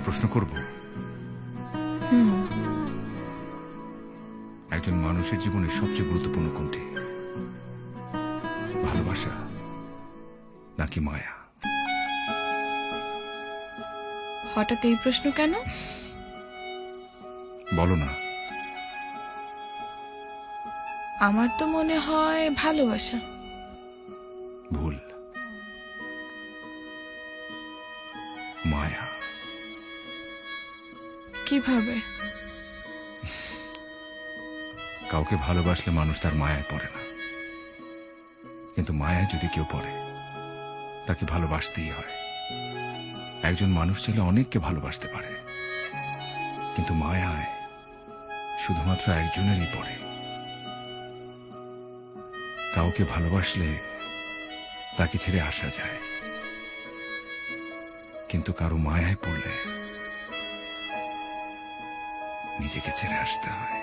প্রশ্ন করব? একজন মানুষের জীবনে সবচেয়ে গুরুত্বপূর্ণ কোনটি? ভালোবাসা নাকি মায়া? হঠাৎ এই প্রশ্ন কেন? বলো না। আমার তো মনে হয় ভালোবাসা। ভুল। মায়া। কিভাবে? কাউকে ভালোবাসলে মানুষ তার মায়ায় পড়ে না, কিন্তু মায়ায় যদি কেউ পড়ে তাকে ভালোবাসতেই হয়। একজন মানুষ চাইলে অনেককে ভালোবাসতে পারে, কিন্তু মায়ায় শুধুমাত্র একজনেরই পড়ে। কাউকে ভালোবাসলে তাকে ছেড়ে আসা যায়, কিন্তু কারো মায়ায় পড়লে নিজেকে ছেড়ে আসতে হয়।